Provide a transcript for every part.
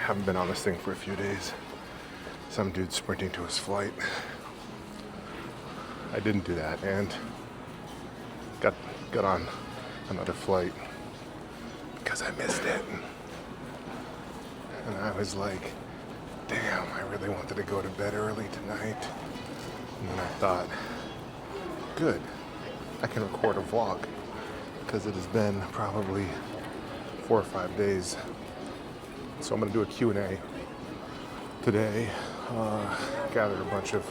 haven't been on this thing for a few days. Some dude sprinting to his flight. I didn't do that and got on another flight because I missed it. And I was like, damn, I really wanted to go to bed early tonight. And then I thought, good, I can record a vlog because it has been probably 4 or 5 days. So I'm gonna do a Q&A today, gather a bunch of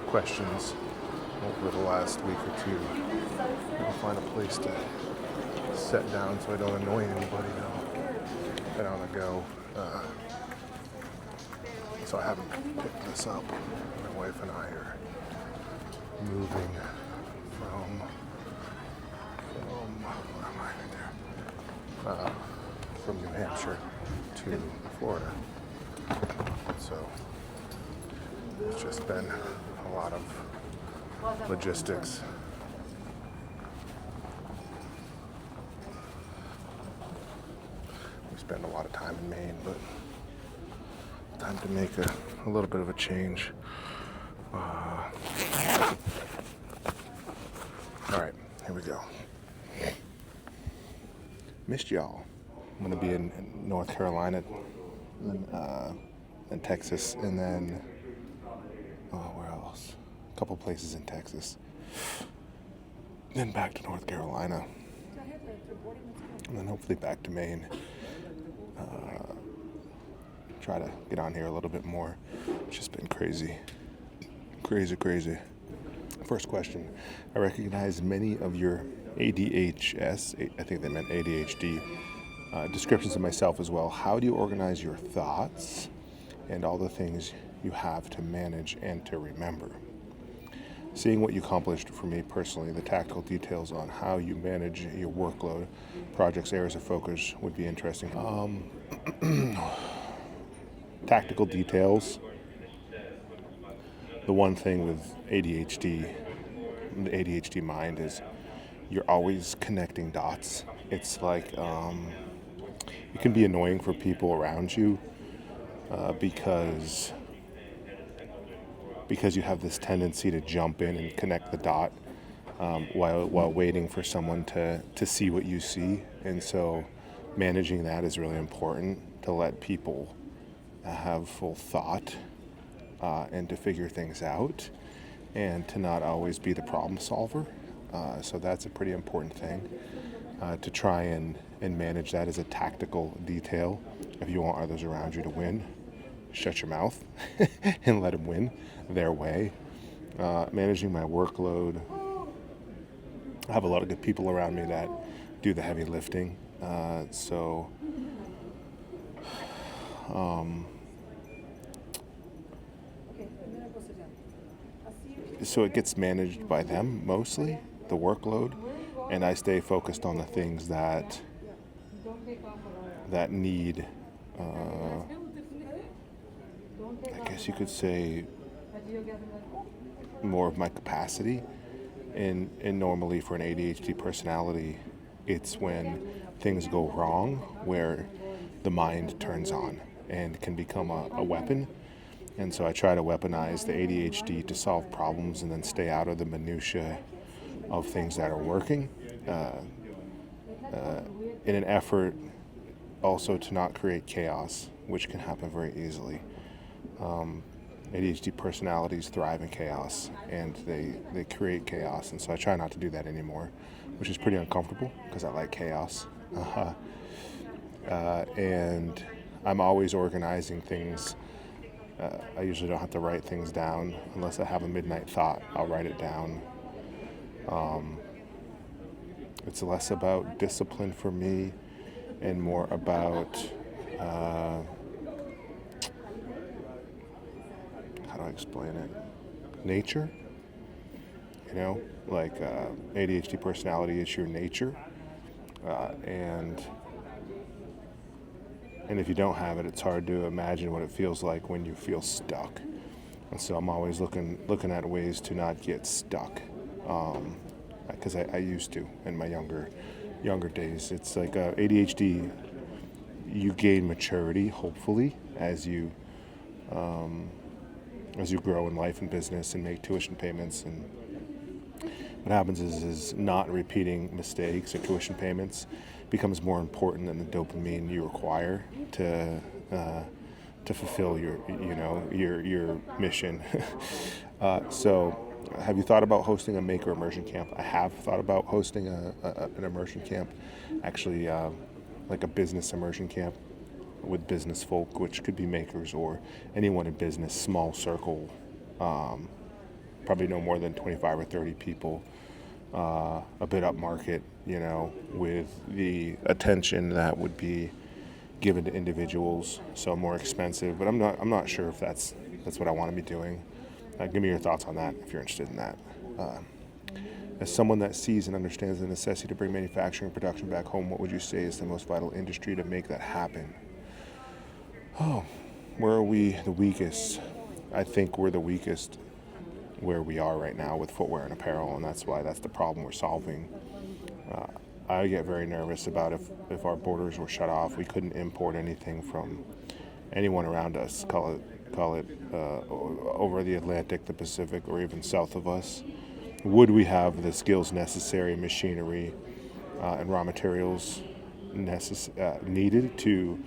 questions over the last week or two. I'll find a place to sit down so I don't annoy anybody though. And on the go. So I haven't picked this up. My wife and I are moving from where am I right there? From New Hampshire to Florida. So it's just been a lot of logistics. We spend a lot of time in Maine, but time to make a little bit of a change. All right, here we go. Missed y'all. I'm gonna be in North Carolina, and Texas, and then where else? A couple places in Texas. Then back to North Carolina, and then hopefully back to Maine. Try to get on here a little bit more. It's just been crazy. First question. I recognize many of your ADHS, I think they meant ADHD, descriptions of myself as well. How do you organize your thoughts and all the things you have to manage and to remember? Seeing what you accomplished for me personally, the tactical details on how you manage your workload, projects, areas of focus would be interesting. Tactical details. The one thing with ADHD, the ADHD mind is you're always connecting dots. It's like it can be annoying for people around you because you have this tendency to jump in and connect the dot while waiting for someone to see what you see. And so managing that is really important, to let people have full thought and to figure things out and to not always be the problem solver. So that's a pretty important thing, to try and manage that as a tactical detail. If you want others around you to win, shut your mouth and let them win their way. Managing my workload. I have a lot of good people around me that do the heavy lifting. So it gets managed by them mostly, the workload, and I stay focused on the things that need, I guess you could say, more of my capacity. And normally for an ADHD personality, it's when things go wrong where the mind turns on and can become a weapon. And so I try to weaponize the ADHD to solve problems and then stay out of the minutia of things that are working, in an effort also to not create chaos, which can happen very easily. ADHD personalities thrive in chaos, and they create chaos, and so I try not to do that anymore, which is pretty uncomfortable because I like chaos. And I'm always organizing things. I usually don't have to write things down unless I have a midnight thought. I'll write it down. It's less about discipline for me and more about how do I explain it? Nature. Like ADHD personality is your nature, and if you don't have it, it's hard to imagine what it feels like when you feel stuck. And so I'm always looking at ways to not get stuck, because I used to in my younger days. It's like ADHD. you gain maturity, hopefully, as you grow in life and business and make tuition payments. And what happens is not repeating mistakes or tuition payments becomes more important than the dopamine you require to fulfill your mission. So, have you thought about hosting a maker immersion camp? I have thought about hosting an immersion camp, actually, like a business immersion camp with business folk, which could be makers or anyone in business, small circle, probably no more than 25 or 30 people, a bit up market, with the attention that would be given to individuals, so more expensive. But I'm not sure if that's what I want to be doing. Give me your thoughts on that if you're interested in that. As someone that sees and understands the necessity to bring manufacturing and production back home, what would you say is the most vital industry to make that happen? Oh, where are we the weakest? I think we're the weakest where we are right now with footwear and apparel, and that's the problem we're solving. I get very nervous about if our borders were shut off, we couldn't import anything from anyone around us, call it over the Atlantic, the Pacific, or even south of us. Would we have the skills necessary, machinery, and raw materials needed to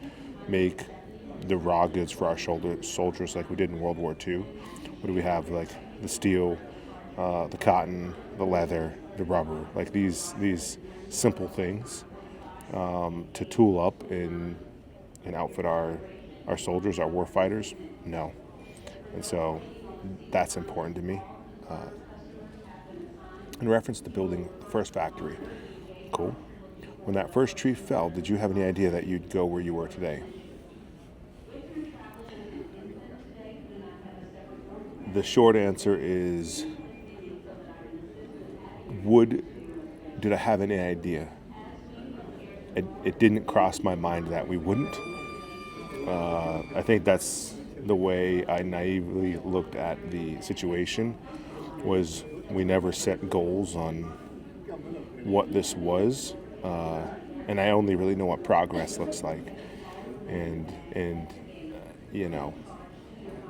make the raw goods for our soldiers like we did in World War II? Would we have like the steel, the cotton, the leather, the rubber, like these simple things to tool up and outfit our soldiers, our war fighters? No. And so that's important to me. In reference to building the first factory, cool. When that first tree fell, did you have any idea that you'd go where you were today? The short answer is, did I have any idea? It didn't cross my mind that we wouldn't. I think that's the way I naively looked at the situation, was we never set goals on what this was, and I only really know what progress looks like. And it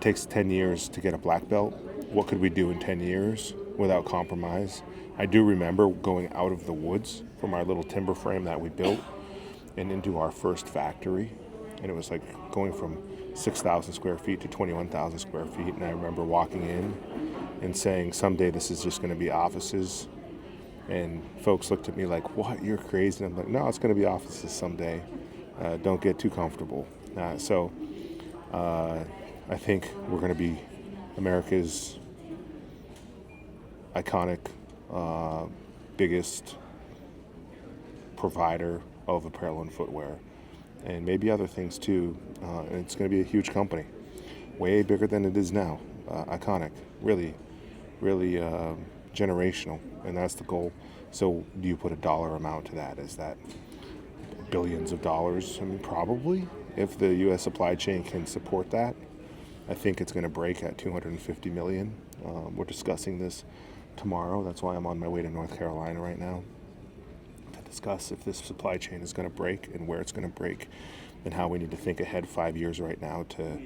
takes 10 years to get a black belt. What could we do in 10 years without compromise? I do remember going out of the woods from our little timber frame that we built and into our first factory. And it was like going from 6,000 square feet to 21,000 square feet. And I remember walking in and saying, someday this is just going to be offices. And folks looked at me like, what, you're crazy? And I'm like, no, it's going to be offices someday. Don't get too comfortable. So I think we're going to be America's iconic, biggest provider of apparel and footwear, and maybe other things too. And it's going to be a huge company, way bigger than it is now. Iconic, really, really generational, and that's the goal. So do you put a dollar amount to that? Is that billions of dollars? I mean, probably, if the U.S. supply chain can support that. I think it's going to break at $250 million. We're discussing this tomorrow. That's why I'm on my way to North Carolina right now to discuss if this supply chain is going to break and where it's going to break and how we need to think ahead 5 years right now to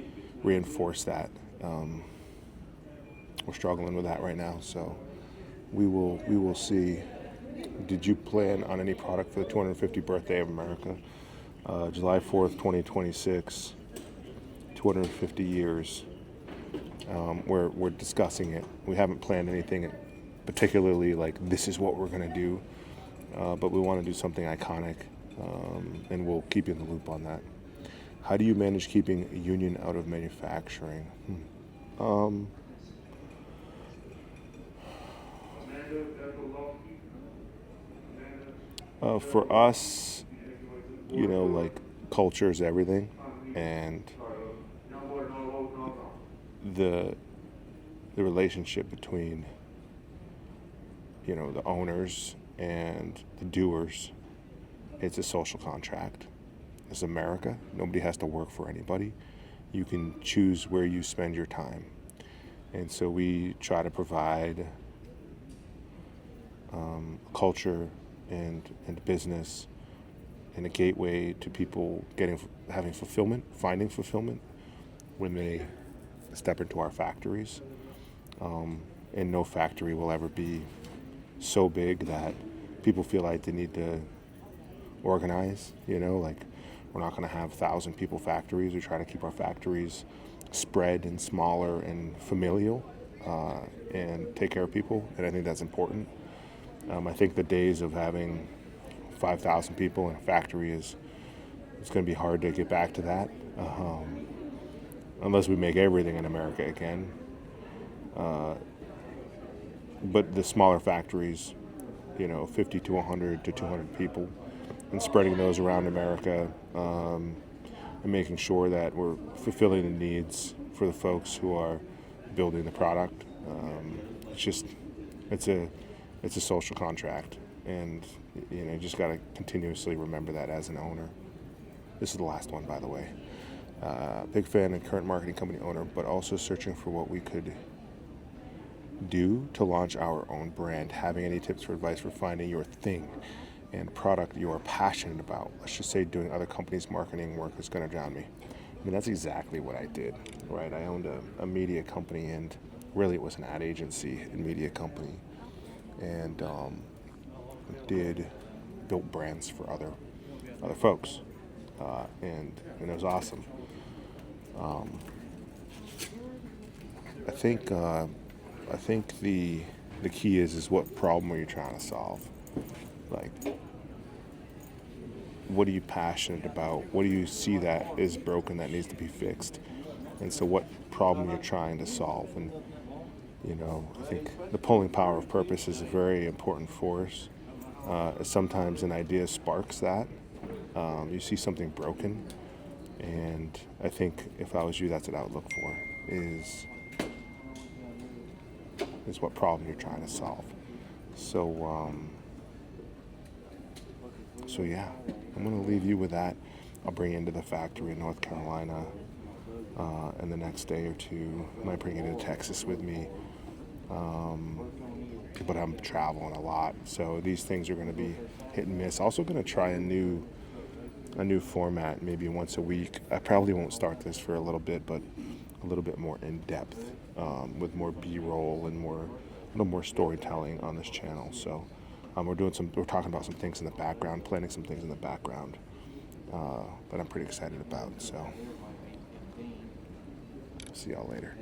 reinforce that. We're struggling with that right now, so we will see. Did you plan on any product for the 250th birthday of America? July 4th, 2026. 250 years. We're discussing it. We haven't planned anything particularly like this is what we're going to do, but we want to do something iconic, and we'll keep you in the loop on that. How do you manage keeping a union out of manufacturing? For us, like culture is everything, and the relationship between the owners and the doers, it's a social contract. It's America. Nobody has to work for anybody. You can choose where you spend your time, and so we try to provide culture and business and a gateway to people having fulfillment, finding fulfillment when they step into our factories. And no factory will ever be so big that people feel like they need to organize, like we're not going to have 1,000 people factories. We try to keep our factories spread and smaller and familial, and take care of people, and I think that's important. I think the days of having 5,000 people in a factory it's going to be hard to get back to that, unless we make everything in America again. But the smaller factories, 50 to 100 to 200 people, and spreading those around America, and making sure that we're fulfilling the needs for the folks who are building the product. It's a social contract, and you just got to continuously remember that as an owner. This is the last one, by the way. Big fan and current marketing company owner, but also searching for what we could do to launch our own brand. Having any tips or advice for finding your thing and product you are passionate about? Let's just say doing other companies' marketing work is going to drown me. I mean, that's exactly what I did, right? I owned a media company, and really it was an ad agency and media company, and built brands for other folks, and it was awesome. I think the key is what problem are you trying to solve? Like, what are you passionate about? What do you see that is broken that needs to be fixed? And so what problem you're trying to solve? And, I think the pulling power of purpose is a very important force. Sometimes an idea sparks that. You see something broken. And I think if I was you, that's what I would look for, is what problem you're trying to solve. So yeah, I'm going to leave you with that. I'll bring you into the factory in North Carolina, and the next day or two, I might bring you to Texas with me. But I'm traveling a lot, so these things are going to be hit and miss. Also going to try a new format, maybe once a week. I probably won't start this for a little bit, but a little bit more in depth, with more B-roll and a little more storytelling on this channel. So we're talking about some things in the background, planning some things in the background, that I'm pretty excited about. So see y'all later.